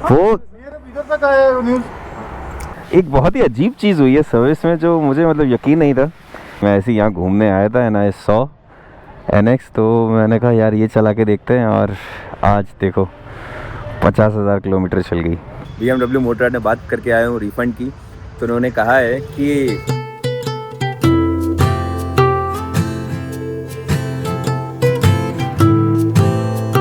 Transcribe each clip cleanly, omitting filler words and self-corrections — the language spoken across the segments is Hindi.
वो इधर तक आया न्यूज़। एक बहुत ही अजीब चीज़ हुई है सर्विस में जो मुझे मतलब यकीन नहीं था। मैं ऐसे ही यहाँ घूमने आया था एंड आई सॉ NX, तो मैंने कहा यार ये चला के देखते हैं, और आज देखो 50,000 किलोमीटर चल गई। BMW मोटरराड ने बात करके आया हूँ रिफ़ंड की, तो उन्होंने कहा है कि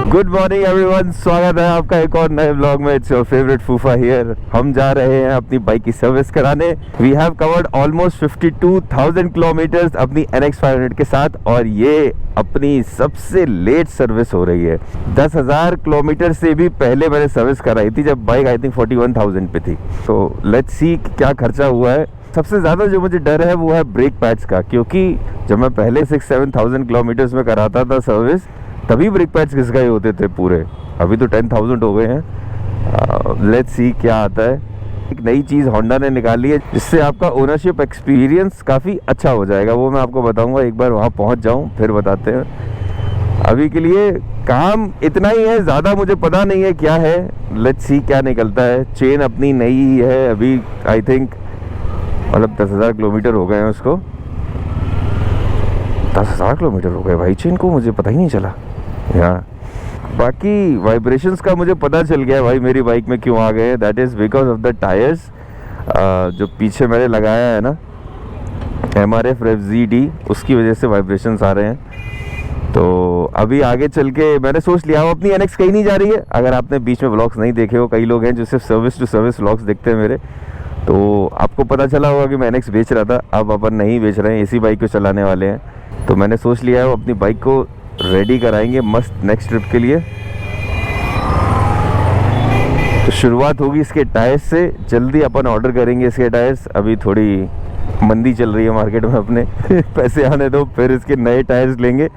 गुड मॉर्निंग एवरीवन, स्वागत है आपका एक और नए व्लॉग में। इट्स योर फेवरेट फूफा हियर। हम जा रहे हैं अपनी बाइक की सर्विस कराने। We have covered almost 52,000 kilometres अपनी NX 500 के साथ, और ये अपनी सबसे लेट सर्विस हो रही है। 10,000 किलोमीटर से भी पहले मैंने सर्विस कराई थी जब बाइक आई थिंक 41,000 पे थी। तो लेट्स सी क्या खर्चा हुआ है। सबसे ज़्यादा जो मुझे डर है वो है ब्रेक पैड्स का, क्योंकि जब मैं पहले 6-7,000 किलोमीटर्स में कराता था सर्विस तभी ब्रेक पैड्स घिस गए होते थे पूरे। अभी तो 10,000 हो गए हैं। लेट्स सी क्या आता है। एक नई चीज़ होंडा ने निकाली है जिससे आपका ओनरशिप एक्सपीरियंस काफ़ी अच्छा हो जाएगा। वो मैं आपको बताऊंगा, एक बार वहाँ पहुँच जाऊँ फिर बताते हैं। अभी के लिए काम इतना ही है, ज़्यादा मुझे पता नहीं है क्या है। लेट्स सी क्या निकलता है। चेन अपनी नई ही है अभी, आई थिंक मतलब 10,000 किलोमीटर हो गए हैं उसको। 10,000 किलोमीटर हो गए भाई चेन को, मुझे पता ही नहीं चला। हाँ, बाकी वाइब्रेशंस का मुझे पता चल गया है भाई मेरी बाइक में क्यों आ गए। That is because of the tyres. जो पीछे मैंने लगाया है ना MRF Rev ZD, उसकी वजह से वाइब्रेशंस आ रहे हैं। तो अभी आगे चल के मैंने सोच लिया, वो अपनी NX कहीं नहीं जा रही है। अगर आपने बीच में व्लॉग्स नहीं देखे हो, कई लोग हैं जो सिर्फ सर्विस टू सर्विस व्लॉग्स देखते हैं मेरे, तो आपको पता चला होगा कि मैं NX बेच रहा था। अब अपन नहीं बेच रहे हैं, इसी बाइक को चलाने वाले हैं। तो मैंने सोच लिया है वो अपनी बाइक को रेडी कराएंगे मस्त नेक्स्ट ट्रिप के लिए। तो शुरुआत होगी इसके टायर्स से। जल्दी अपन ऑर्डर करेंगे इसके टायर्स। अभी थोड़ी मंदी चल रही है मार्केट में अपने पैसे आने दो, फिर इसके नए टायर्स लेंगे।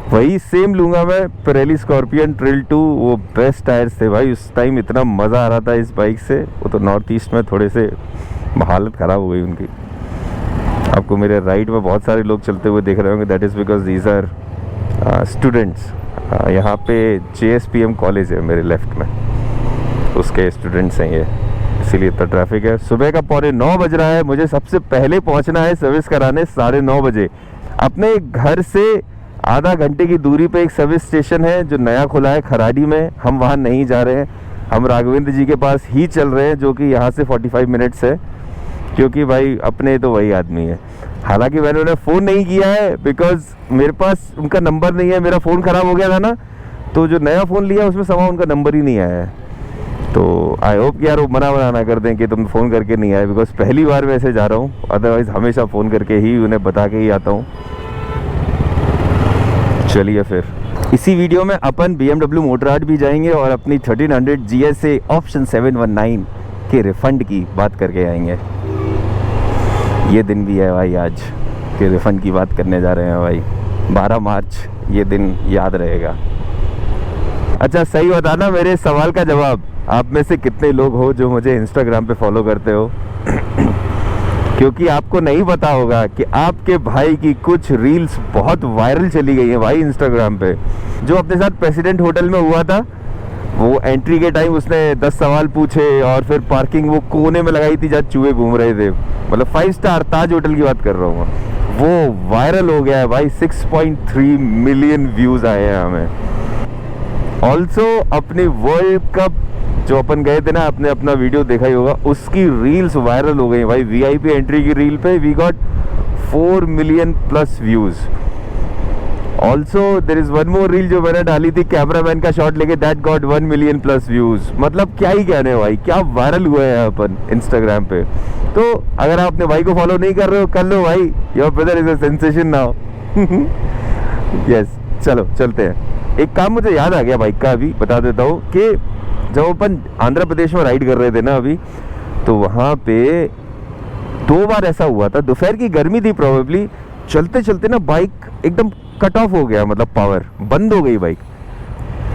वही सेम लूँगा मैं, पिरेली स्कॉर्पियन ट्रेल 2। वो बेस्ट टायर्स थे भाई उस टाइम, इतना मज़ा आ रहा था इस बाइक से। वो तो नॉर्थ ईस्ट में थोड़े से हालत ख़राब हो गई उनकी। आपको मेरे राइट में बहुत सारे लोग चलते हुए देख रहे होंगे। That is because these are students. यहाँ पे JSPM कॉलेज है मेरे लेफ्ट में, उसके स्टूडेंट्स हैं ये, इसीलिए इतना ट्रैफिक है। सुबह का 8:45 बज रहा है। मुझे सबसे पहले पहुँचना है सर्विस कराने 9:30 बजे। अपने घर से आधा घंटे की दूरी पे एक सर्विस स्टेशन है जो नया खुला है खराड़ी में। हम वहाँ नहीं जा रहे हैं, हम राघवेंद्र जी के पास ही चल रहे हैं, जो कि यहाँ से 45 मिनट्स है, क्योंकि भाई अपने तो वही आदमी है। हालांकि मैंने उन्हें फ़ोन नहीं किया है बिकॉज मेरे पास उनका नंबर नहीं है। मेरा फ़ोन ख़राब हो गया था ना, तो जो नया फ़ोन लिया उसमें समा उनका नंबर ही नहीं आया है। तो आई होप कि यार वो मना ना कर दें कि तुम फ़ोन करके नहीं आए, बिकॉज पहली बार मैं ऐसे जा रहा हूँ। अदरवाइज़ हमेशा फ़ोन करके ही उन्हें बता के ही आता हूँ। चलिए फिर इसी वीडियो में अपन BMW मोटरराड भी जाएंगे और अपनी 1300 GSA ऑप्शन 719 के रिफ़ंड की बात करके आएंगे। ये दिन भी है भाई आज के रिफ़ंड की बात करने जा रहे हैं भाई। 12 मार्च ये दिन याद रहेगा। अच्छा सही बताना, मेरे सवाल का जवाब, आप में से कितने लोग हो जो मुझे इंस्टाग्राम पे फॉलो करते हो क्योंकि आपको नहीं पता होगा कि आपके भाई की कुछ रील्स बहुत वायरल चली गई हैं भाई इंस्टाग्राम पे। जो अपने साथ प्रेसिडेंट होटल में हुआ था, वो एंट्री के टाइम उसने 10 सवाल पूछे और फिर पार्किंग वो कोने में लगाई थी जहाँ चूहे घूम रहे थे। मतलब 5 स्टार ताज होटल की बात कर रहा हूँ। वो वायरल हो गया है भाई। 6.3 मिलियन व्यूज़ आए हैं हमें। ऑल्सो अपने वर्ल्ड कप जो अपन गए थे ना, आपने अपना वीडियो देखा ही होगा, उसकी रील्स वायरल हो गई भाई। VIP एंट्री की रील पे we got 4 million plus views. Also there is one more reel जो मैंने डाली थी कैमरामैन का शॉट लेके, that got 1 million plus views. मतलब क्या ही कहने भाई, क्या वायरल हुए हैं अपन इंस्टाग्राम पे। तो अगर आप अपने भाई को फॉलो नहीं कर रहे हो, कर लो भाई। Your brother is a sensation now. Yes, चलो चलते हैं। एक काम मुझे याद आ गया बाइक का, अभी बता देता हूँ कि जब अपन आंध्र प्रदेश में राइड कर रहे थे ना अभी, तो वहाँ पे 2 बार ऐसा हुआ था। दोपहर की गर्मी थी प्रोबेबली, चलते चलते ना बाइक एकदम कट ऑफ हो गया, मतलब पावर बंद हो गई बाइक।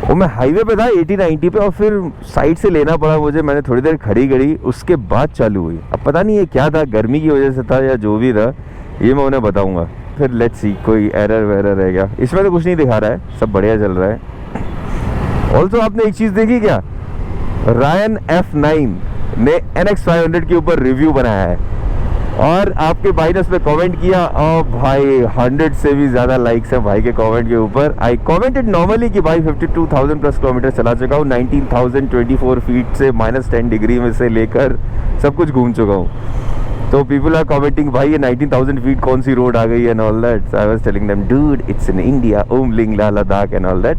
और मैं हाईवे पे था 80-90 पे, और फिर साइड से लेना पड़ा मुझे। मैंने थोड़ी देर खड़ी करी, उसके बाद चालू हुई। अब पता नहीं ये क्या था, गर्मी की वजह से था या जो भी था, ये मैं उन्हें बताऊंगा फिर। लेट्स सी कोई एरर वेरर है क्या। इसमें तो कुछ नहीं दिखा रहा है, सब बढ़िया चल रहा है। ऑल्सो आपने एक चीज़ देखी क्या, रायन F9 ने NX 500 के ऊपर रिव्यू बनाया है और आपके भाई ने उस पर कॉमेंट किया और भाई 100 से भी ज़्यादा लाइक्स हैं भाई के कमेंट के ऊपर। आई कॉमेंटेड नॉर्मली कि भाई 52,000 प्लस किलोमीटर चला चुका हूँ, 19,024 फीट से -10 डिग्री में से लेकर सब कुछ घूम चुका हूँ। तो पीपल आर कमेंटिंग भाई ये 19,000 फीट कौन सी रोड आ गई and all that. I was telling them dude it's in India, Umling La, Ladakh and all that.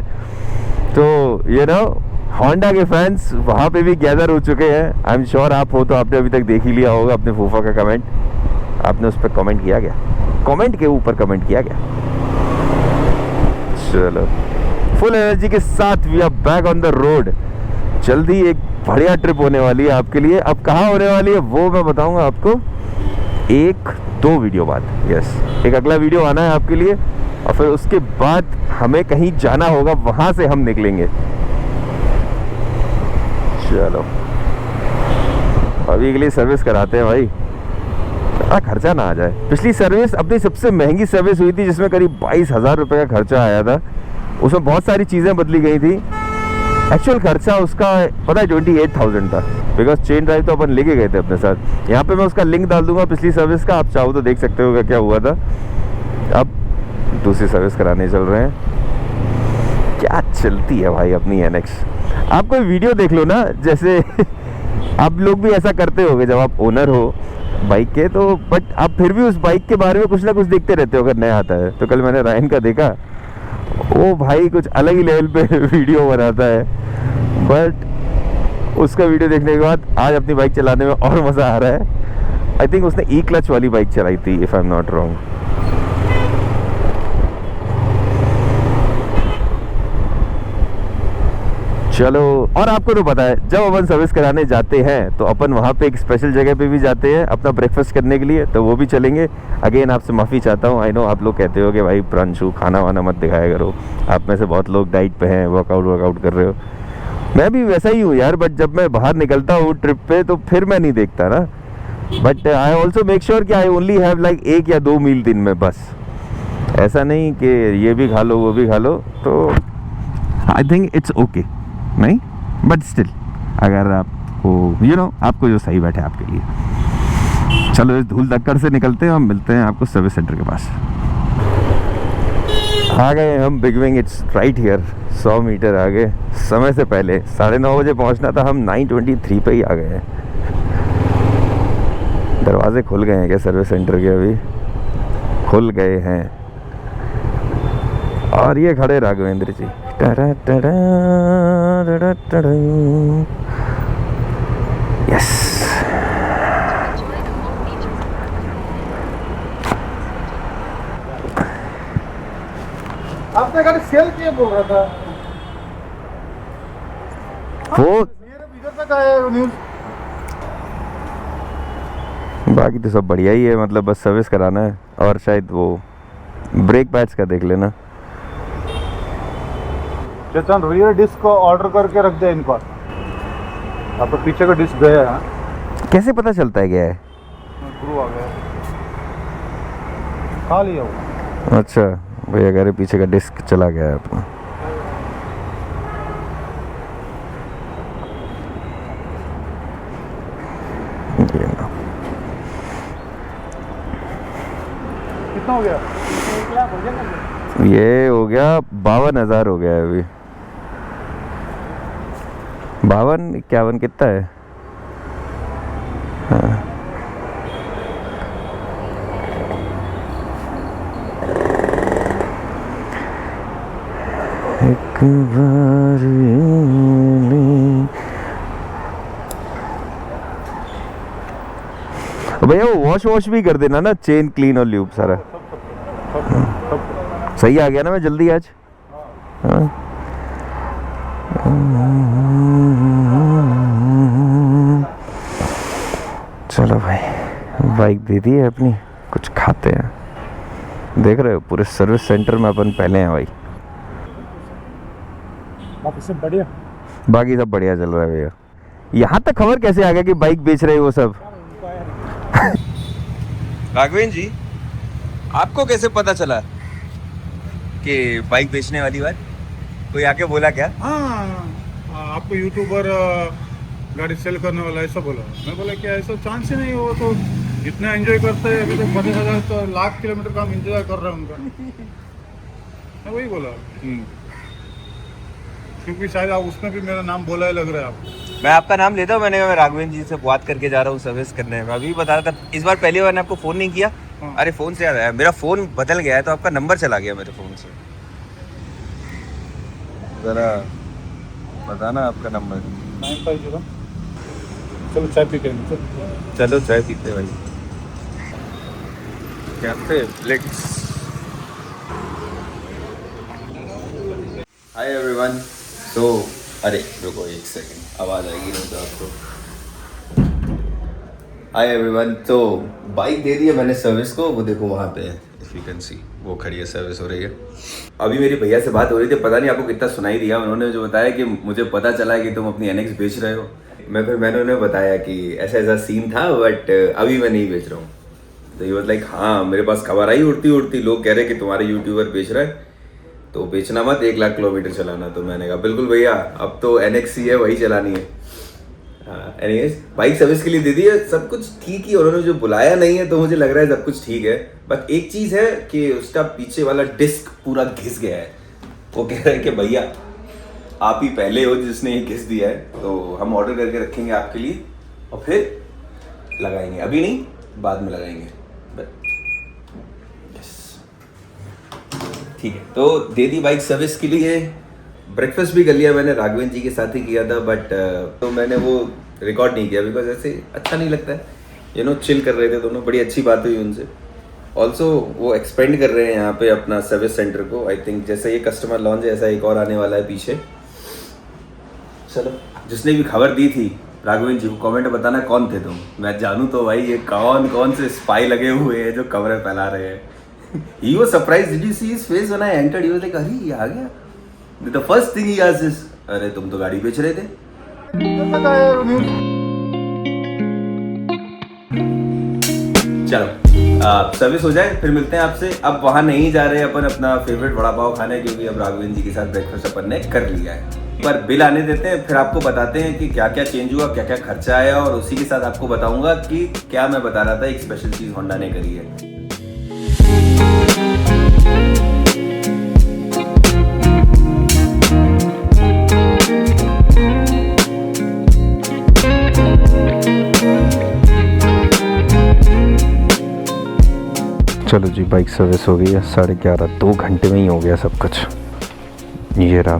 तो यू नो होंडा के फैंस वहाँ पे भी गैदर हो चुके हैं। आई एम श्योर आप हो तो आपने अभी तक देख ही लिया होगा अपने फूफा का कमेंट। आपने उस पर कमेंट किया क्या? कमेंट के ऊपर कमेंट किया क्या? चलो फुल एनर्जी के साथ we are back on the road. जल्दी एक बढ़िया ट्रिप होने वाली है आपके लिए। अब कहाँ होने वाली है वो मैं बताऊंगा आपको 1-2 वीडियो बाद। यस, एक अगला वीडियो आना है आपके लिए और फिर उसके बाद हमें कहीं जाना होगा, वहां से हम निकलेंगे। चलो अभी के लिए सर्विस कराते हैं भाई, खर्चा ना आ जाए। पिछली सर्विस अपनी सबसे महंगी सर्विस हुई थी जिसमें करीब 22,000 रुपये का खर्चा आया था। उसमें बहुत सारी चीज़ें बदली गई थी। एक्चुअल खर्चा उसका पता है 28,000 था, बिकॉज चेन ड्राइव तो अपन लेके गए थे अपने साथ। यहाँ पे मैं उसका लिंक डाल दूंगा पिछली सर्विस का, आप चाहो तो देख सकते हो क्या हुआ था। अब दूसरी सर्विस कराने चल रहे हैं। क्या चलती है भाई अपनी NX। आप कोई वीडियो देख लो ना, जैसे आप लोग भी ऐसा करते होगे जब आप ओनर हो बाइक के, तो बट आप फिर भी उस बाइक के बारे में कुछ ना कुछ देखते रहते हो अगर नया आता है। तो कल मैंने रायन का देखा, वो भाई कुछ अलग ही लेवल पे वीडियो बनाता है, बट उसका वीडियो देखने के बाद आज अपनी बाइक चलाने में और मज़ा आ रहा है। आई थिंक उसने E-क्लच वाली बाइक चलाई थी if I am not wrong. चलो, और आपको तो पता है जब अपन सर्विस कराने जाते हैं तो अपन वहाँ पे एक स्पेशल जगह पे भी जाते हैं अपना ब्रेकफास्ट करने के लिए, तो वो भी चलेंगे। अगेन आपसे माफ़ी चाहता हूँ। आई नो आप लोग कहते हो कि भाई प्रांशु खाना वाना मत दिखाया करो, आप में से बहुत लोग डाइट पे हैं, वर्कआउट कर रहे हो। मैं भी वैसा ही हूँ यार, बट जब मैं बाहर निकलता हूँ ट्रिप पे तो फिर मैं नहीं देखता ना। But I also make sure कि आई ओनली हैव लाइक 1 या 2 मील दिन में, बस। ऐसा नहीं कि ये भी खा लो वो भी खा लो। तो आई थिंक इट्स ओके, नहीं बट स्टिल अगर आपको आपको जो सही बैठे आपके लिए। चलो इस धूल धक्कड़ से निकलते हैं, हम मिलते हैं आपको सर्विस सेंटर के पास। आ गए हम big wing, it's right here. 100 metre आगे, समय से पहले 9:30 बजे पहुंचना था, हम 9:23 पे ही आ गए हैं। दरवाजे खुल गए हैं क्या सर्विस सेंटर के? अभी खुल गए हैं और ये खड़े राघवेंद्र जी। यस, आपने गाड़ी सेल किए बोल रहा था वो। मेरे इधर तक आया न्यूज़। बाकी तो सब बढ़िया ही है, मतलब बस सर्विस कराना है और शायद वो ब्रेक पैड्स का देख लेना। चेतन रियर डिस्क को ऑर्डर करके रख दे इनको। आपका पीछे का डिस्क गया है। कैसे पता चलता है क्या है? स्क्रू आ गया, खा लिया वो। अच्छा भैया कह रहे पीछे का डिस्क चला गया है अपना। कितना हो गया? ये हो गया 52,000 हो गया है अभी। 52-51 कितना है? हाँ। एक बार भैया वो वॉश भी कर देना ना, चेन क्लीन और ल्यूब सारा। सही आ गया ना मैं जल्दी आज? हाँ। चलो भाई बाइक दे दी है अपनी, कुछ खाते हैं। देख रहे हो पूरे सर्विस सेंटर में अपन पहले हैं भाई। बाकी सब बढ़िया, बाकी सब बढ़िया चल रहा है भैया। यहाँ तक खबर कैसे आ गया कि बाइक बेच रहे वो सब? राघवेंद्र जी, आपको कैसे पता चला कि बाइक बेचने वाली बात? कोई आके बोला क्या? हाँ आपको यूट्यूबर गाड़ी सेल करने वाला ऐसा बोला। मैं बोला कि ऐसा चांस ही नहीं, वो तो इतना एंजॉय करते हैं, अभी तो 50,000 तो लाख किलोमीटर का हम इंतजार कर रहे हैं उनका। मैं वही बोला क्योंकि शायद आप उसमें भी मेरा नाम बोला है लग रहा है आपको। मैं आपका नाम लेता हूँ, मैंने कहा मैं राघवेंद्र जी से बात करके जा रहा हूँ सर्विस करने। मैं अभी बता रहा था, इस बार पहली बार मैंने आपको फ़ोन नहीं किया। हाँ। अरे फ़ोन से याद आया, मेरा फ़ोन बदल गया है तो आपका नंबर चला गया मेरे फ़ोन से। ज़रा बताना आपका नंबर। 950। चलो चाय पी के चलो चाय पीते भाई। Cafe flix. Hi everyone. तो अरे रुको एक सेकंड, आवाज़ आएगी नहीं तो आपको। Hi everyone. तो बाइक दे दी है मैंने सर्विस को, वो देखो वहाँ पे इफ यू कैन सी वो खड़ी है, सर्विस हो रही है। अभी मेरी भैया से बात हो रही थी, पता नहीं आपको कितना सुनाई दिया। उन्होंने जो बताया कि मुझे पता चला कि तुम अपनी NX बेच रहे हो। मैंने उन्हें बताया कि ऐसा ऐसा सीन था, बट अभी मैं नहीं बेच रहा हूँ। तो ये वाज लाइक हाँ, मेरे पास खबर आई उड़ती उड़ती, लोग कह रहे कि तुम्हारे यूट्यूबर बेच रहा है तो बेचना मत, 1 लाख किलोमीटर चलाना। तो मैंने कहा बिल्कुल भैया, अब तो NX ही है, वही चलानी है। एनीवेज बाइक सर्विस के लिए दे दी है, सब कुछ ठीक ही। उन्होंने जो बुलाया नहीं है तो मुझे लग रहा है सब कुछ ठीक है। बट एक चीज़ है कि उसका पीछे वाला डिस्क पूरा घिस गया है। वो कह रहे हैं कि भैया आप ही पहले हो जिसने ये घिस दिया है, तो हम ऑर्डर करके रखेंगे आपके लिए और फिर लगाएंगे। अभी नहीं, बाद में लगाएंगे। ठीक है, तो दे दी बाइक सर्विस के लिए। ब्रेकफास्ट भी कर लिया मैंने, राघवेंद्र जी के साथ ही किया था। बट तो मैंने वो रिकॉर्ड नहीं किया बिकॉज ऐसे अच्छा नहीं लगता है। चिल कर रहे थे दोनों, बड़ी अच्छी बात हुई उनसे। ऑल्सो वो एक्सपेंड कर रहे हैं यहाँ पे अपना सर्विस सेंटर को। आई थिंक जैसे ये कस्टमर लॉन्च है, ऐसा एक और आने वाला है पीछे। चलो, जिसने भी खबर दी थी राघवेंद्र जी को कमेंट में बताना कौन थे तुम, मैं जानूँ तो भाई ये कौन से स्पाई लगे हुए हैं जो खबरें फैला रहे हैं। He was surprised. Did you see his face when I entered? He was like, अरे ये आ गया। The first thing he asked is, अरे तुम तो गाड़ी बेच रहे थे। चलो सर्विस हो जाए फिर मिलते हैं आपसे। अब वहाँ नहीं जा रहे अपन अपना फेवरेट वड़ा पाव खाने, क्योंकि अब राघवेंद्र जी के साथ ब्रेकफास्ट अपन ने कर लिया है। पर बिल आने देते हैं, फिर आपको बताते हैं कि क्या क्या चेंज हुआ, क्या क्या खर्चा आया, और उसी के साथ आपको बताऊंगा कि क्या मैं बता रहा था एक स्पेशल चीज़ होंडा ने करी है। चलो जी, बाइक सर्विस हो गई है 11:30, 2 घंटे में ही हो गया सब कुछ। ये रहा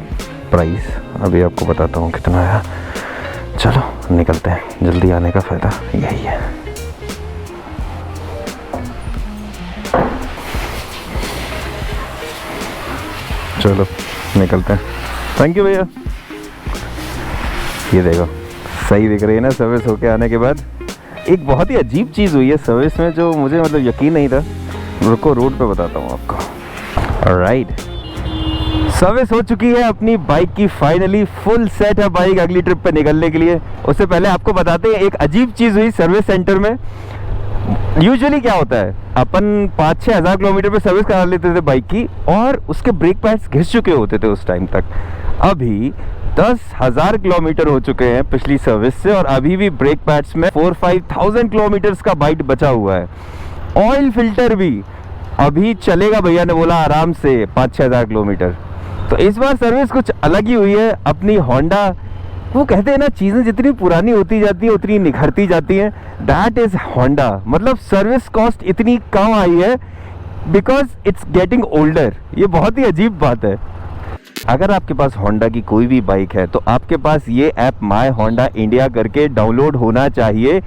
प्राइस, अभी आपको बताता हूँ कितना आया। चलो निकलते हैं, जल्दी आने का फ़ायदा यही है। चलो निकलते हैं। थैंक यू भैया। ये देखो सही दिख रही है ना सर्विस होके आने के बाद। एक बहुत ही अजीब चीज़ हुई है सर्विस में जो मुझे मतलब यकीन नहीं था। रुको रोड पे बताता हूँ आपको। ऑलराइट, सर्विस हो चुकी है अपनी बाइक की, फाइनली फुल सेट है बाइक अगली ट्रिप पे निकलने के लिए। उससे पहले आपको बताते हैं एक अजीब चीज़ हुई सर्विस सेंटर में। यूजुअली क्या होता है, अपन 5-6 हज़ार किलोमीटर पे सर्विस करा लेते थे बाइक की, और उसके ब्रेक पैड्स घिस चुके होते थे उस टाइम तक। अभी 10,000 किलोमीटर हो चुके हैं पिछली सर्विस से, और अभी भी ब्रेक पैड्स में 4-5,000 किलोमीटर्स का बाइट बचा हुआ है। ऑयल फिल्टर भी अभी चलेगा, भैया ने बोला आराम से 5-6 हज़ार किलोमीटर। तो इस बार सर्विस कुछ अलग ही हुई है अपनी होंडा। वो कहते हैं ना, चीज़ें जितनी पुरानी होती जाती है उतनी निखरती जाती हैं। That is Honda. मतलब सर्विस कॉस्ट इतनी कम आई है बिकॉज इट्स गेटिंग ओल्डर। ये बहुत ही अजीब बात है। अगर आपके पास होंडा की कोई भी बाइक है तो आपके पास ये ऐप माई होंडा इंडिया करके डाउनलोड होना चाहिए।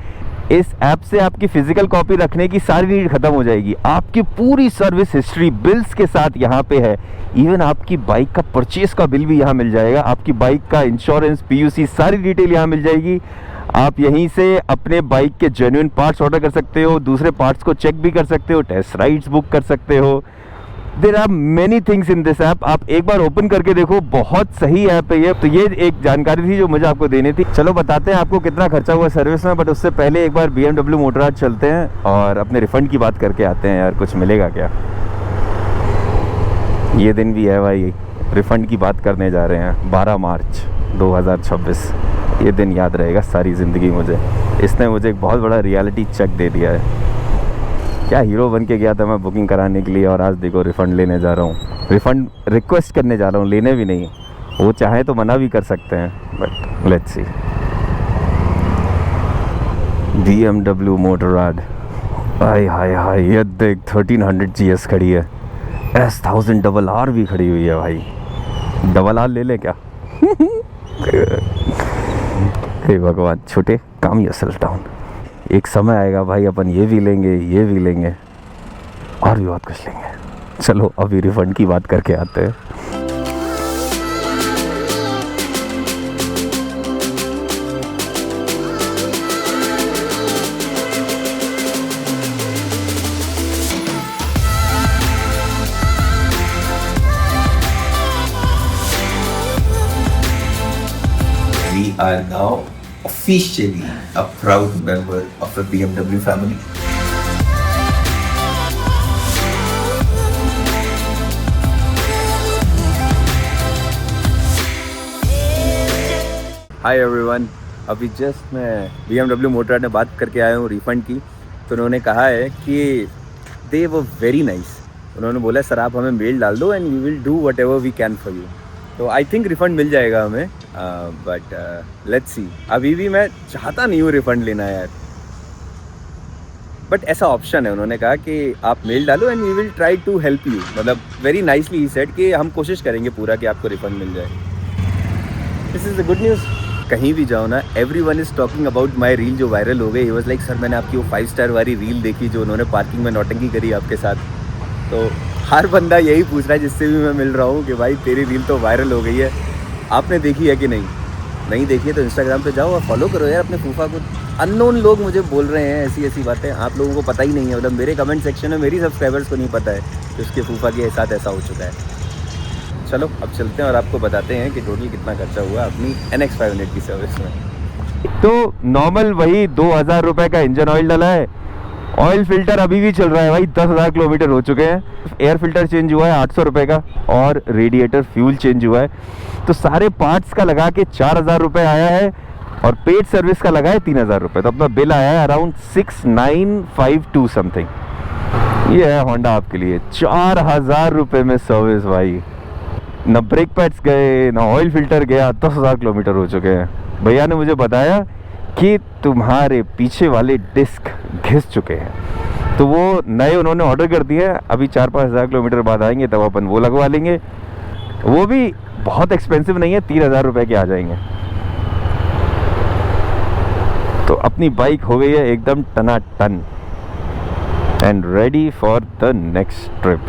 इस ऐप से आपकी फिजिकल कॉपी रखने की सारी नीड खत्म हो जाएगी। आपकी पूरी सर्विस हिस्ट्री बिल्स के साथ यहाँ पे है। इवन आपकी बाइक का परचेस का बिल भी यहाँ मिल जाएगा। आपकी बाइक का इंश्योरेंस, PUC, सारी डिटेल यहाँ मिल जाएगी। आप यहीं से अपने बाइक के जेन्युइन पार्ट्स ऑर्डर कर सकते हो, दूसरे पार्ट्स को चेक भी कर सकते हो, टेस्ट राइड्स बुक कर सकते हो। There are many things in this app. आप एक बार ओपन करके देखो, बहुत सही ऐप है ये। तो ये एक जानकारी थी जो मुझे आपको देनी थी। चलो बताते हैं आपको कितना खर्चा हुआ सर्विस में, बट उससे पहले एक बार BMW मोटराज चलते हैं और अपने रिफंड की बात करके आते हैं। यार कुछ मिलेगा क्या? ये दिन भी है भाई, रिफंड की बात करने जा रहे हैं। 12 मार्च 2026। ये दिन याद रहेगा सारी ज़िंदगी मुझे। इसने मुझे एक बहुत बड़ा रियलिटी चेक दे दिया है। क्या हीरो बन के गया था मैं बुकिंग कराने के लिए, और आज देखो रिफ़ंड लेने जा रहा हूँ, रिफ़ंड रिक्वेस्ट करने जा रहा हूँ, लेने भी नहीं। वो चाहे तो मना भी कर सकते हैं, बट लेट्स सी। BMW मोटोराड, हाय हाय हाय, ये देख 1300 GS खड़ी है, S1000 RR भी खड़ी हुई है भाई। RR ले ले क्या? हे भगवान, छोटे काम योरसेल्फ डाउन। एक समय आएगा भाई अपन ये भी लेंगे, ये भी लेंगे, और भी बहुत कुछ लेंगे। चलो अभी रिफंड की बात करके आते हैं। We are now officially a proud member of the BMW family. Hi everyone, अभी जस्ट मैं BMW मोटोराड में बात करके आया हूँ रिफ़ंड की। तो उन्होंने कहा है कि दे वो वेरी नाइस। उन्होंने बोला सर आप हमें मेल डाल दो and we will do whatever we can for you. तो आई थिंक रिफ़ंड मिल जाएगा हमें, बट लेट्स सी। अभी भी मैं चाहता नहीं हूँ रिफ़ंड लेना यार, बट ऐसा ऑप्शन है। उन्होंने कहा कि आप मेल डालो and we will try to help you. मतलब वेरी नाइसली ही सेड कि हम कोशिश करेंगे पूरा कि आपको रिफ़ंड मिल जाए। This is the good news. कहीं भी जाओ ना, every one is talking about my reel जो वायरल हो गई। ही वॉज लाइक सर मैंने आपकी वो 5 स्टार वाली रील देखी जो उन्होंने पार्किंग में नौटंकी करी आपके साथ। तो हर बंदा यही पूछ रहा है जिससे भी मैं मिल रहा हूँ कि भाई तेरी रील तो वायरल हो गई है, आपने देखी है कि नहीं? नहीं देखी है तो इंस्टाग्राम पे जाओ और फॉलो करो यार अपने फूफा को। अननोन लोग मुझे बोल रहे हैं ऐसी ऐसी बातें, आप लोगों को पता ही नहीं है। मतलब मेरे कमेंट सेक्शन में मेरी सब्सक्राइबर्स को नहीं पता है कि उसके फूफा के साथ ऐसा हो चुका है। चलो अब चलते हैं और आपको बताते हैं कि टोटल कितना खर्चा हुआ अपनी NX 500 की सर्विस में। तो नॉर्मल वही 2000 रुपये का इंजन ऑयल डला है। ऑयल फिल्टर अभी भी चल रहा है भाई, 10,000 किलोमीटर हो चुके हैं। एयर फिल्टर चेंज हुआ है 800 रुपये का, और रेडिएटर फ्यूल चेंज हुआ है। तो सारे पार्ट्स का लगा के 4000 रुपये आया है, और पेड सर्विस का लगा है 3000 रुपये। तो अपना बिल आया है अराउंड 6952 समथिंग। ये है होंडा आपके लिए, 4000 रुपये में सर्विस भाई। ना ब्रेक पैड्स गए, ना ऑयल फिल्टर गया, 10,000 किलोमीटर हो चुके हैं। भैया ने मुझे बताया कि तुम्हारे पीछे वाले डिस्क घिस चुके हैं, तो वो नए उन्होंने ऑर्डर कर दिए। अभी 4-5 हज़ार किलोमीटर बाद आएंगे तब अपन वो लगवा लेंगे। वो भी बहुत एक्सपेंसिव नहीं है, 3000 रुपये के आ जाएंगे। तो अपनी बाइक हो गई है एकदम टनाटन and ready for the next trip.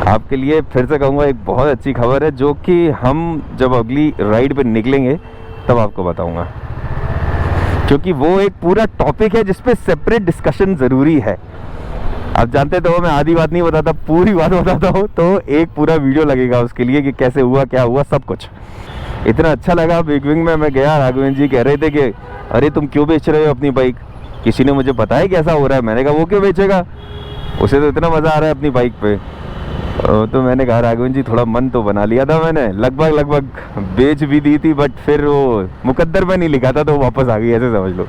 आपके लिए फिर से कहूँगा एक बहुत अच्छी खबर है, जो कि हम जब अगली राइड पे निकलेंगे तब आपको बताऊँगा, क्योंकि वो एक पूरा टॉपिक है जिसपे सेपरेट डिस्कशन ज़रूरी है। आप जानते तो मैं आधी बात नहीं बताता, पूरी बात बताता हूँ, तो एक पूरा वीडियो लगेगा उसके लिए कि कैसे हुआ, क्या हुआ, सब कुछ। इतना अच्छा लगा बिग विंग में मैं गया, राघवेंद्र जी कह रहे थे कि अरे तुम क्यों बेच रहे हो अपनी बाइक? किसी ने मुझे बताया कि ऐसा हो रहा है। मैंने कहा वो क्यों बेचेगा, उसे तो इतना मज़ा आ रहा है अपनी बाइक पे। तो मैंने कहा राघवेंद्र जी थोड़ा मन तो बना लिया था मैंने, लगभग बेच भी दी थी, बट फिर वो मुकद्दर में नहीं लिखा था तो वापस आ गई, ऐसे समझ लो।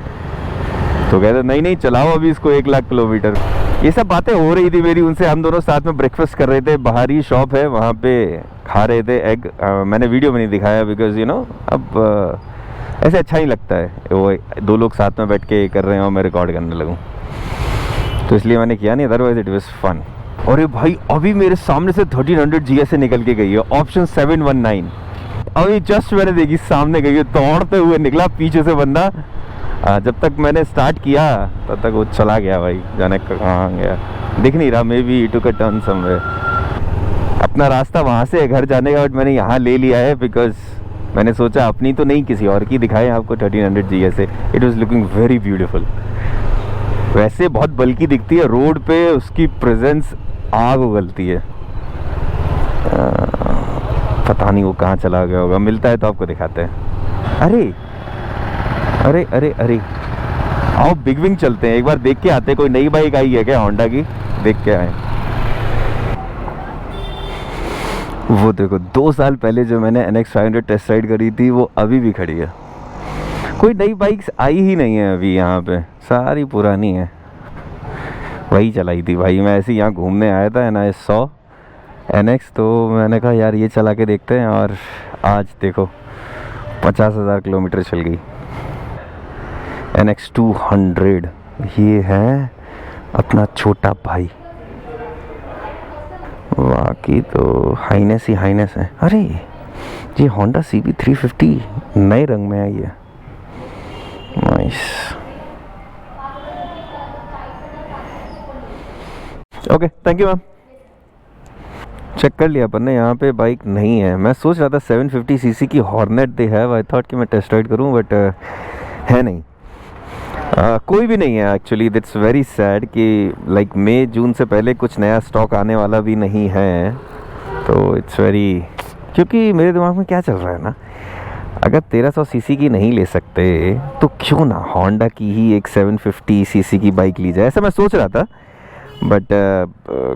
तो कहते नहीं चलाओ अभी इसको 1 लाख किलोमीटर। ये सब बातें हो रही थी मेरी उनसे। हम दोनों साथ में ब्रेकफास्ट कर रहे थे, बाहरी शॉप है वहाँ पे खा रहे थे एग। मैंने वीडियो में नहीं दिखाया बिकॉज यू नो अब ऐसे अच्छा नहीं लगता है वो 2 लोग साथ में बैठ के कर रहे हैं और मैं रिकॉर्ड करने लगूँ, तो इसलिए मैंने किया नहीं, अदरवाइज इट वाज फन। अरे भाई अभी मेरे सामने से 1300 GS से निकल के गई है, ऑप्शन 719। अभी जस्ट मैंने देखी सामने गई है, दौड़ते हुए निकला पीछे से बंदा। जब तक मैंने स्टार्ट किया तब तक वो चला गया भाई, जाने कहाँ गया दिख नहीं रहा। May be he took a turn somewhere. अपना रास्ता वहाँ से है घर जाने का, बट मैंने यहाँ ले लिया है बिकॉज मैंने सोचा अपनी तो नहीं किसी और की दिखाएं आपको 1300 GS से। It was looking very beautiful. वैसे बहुत बल्कि दिखती है, रोड पे उसकी प्रेजेंस आग उगलती है। पता नहीं वो कहाँ चला गया होगा, मिलता है तो आपको दिखाते हैं। अरे अरे अरे अरे आओ बिग विंग चलते हैं, एक बार देख के आते हैं। कोई नई बाइक आई है क्या होंडा की, देख के आए। वो देखो 2 साल पहले जो मैंने NX 500 टेस्ट राइड करी थी वो अभी भी खड़ी है। कोई नई बाइक्स आई ही नहीं है अभी यहाँ पे, सारी पुरानी है। वही चलाई थी भाई, मैं ऐसे ही यहाँ घूमने आया था एंड आई सॉ NX, तो मैंने कहा यार ये चला के देखते हैं, और आज देखो 50,000 किलोमीटर चल गई। NX 200 ये है अपना छोटा भाई, बाकी तो हाइनेस ही हाइनेस है। अरे ये होंडा CB 350 नए रंग में आई है, nice. Okay thank you ma'am. Check कर लिया अपन ने, यहाँ पे बाइक नहीं है। मैं सोच रहा था 750cc की hornet they have, I thought कि मैं टेस्ट राइड करूँ, बट है नहीं। कोई भी नहीं है एक्चुअली। दैट्स वेरी सैड कि लाइक मई जून से पहले कुछ नया स्टॉक आने वाला भी नहीं है, तो इट्स वेरी, क्योंकि मेरे दिमाग में क्या चल रहा है ना, अगर 1300cc की नहीं ले सकते तो क्यों ना होंडा की ही एक 750cc की बाइक ली जाए, ऐसा मैं सोच रहा था, बट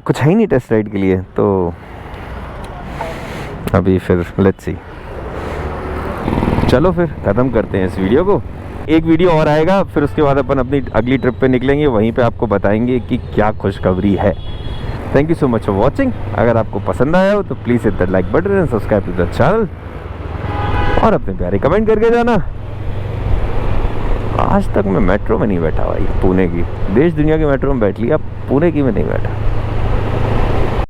कुछ है ही नहीं टेस्ट राइड के लिए, तो अभी फिर लेट्स सी। चलो फिर ख़त्म करते हैं इस वीडियो को। एक वीडियो और आएगा, फिर उसके बाद अपन अपनी अगली ट्रिप पे निकलेंगे, वहीं पे आपको बताएंगे कि क्या खुशखबरी है। Thank you so much for watching. अगर आपको पसंद आया हो तो please hit the like button and subscribe to the channel, और अपने प्यारे कमेंट करके जाना। आज तक मैं मेट्रो में नहीं बैठा भाई, पुणे की, देश दुनिया की मेट्रो में बैठ लिया, पुणे की में नहीं बैठा।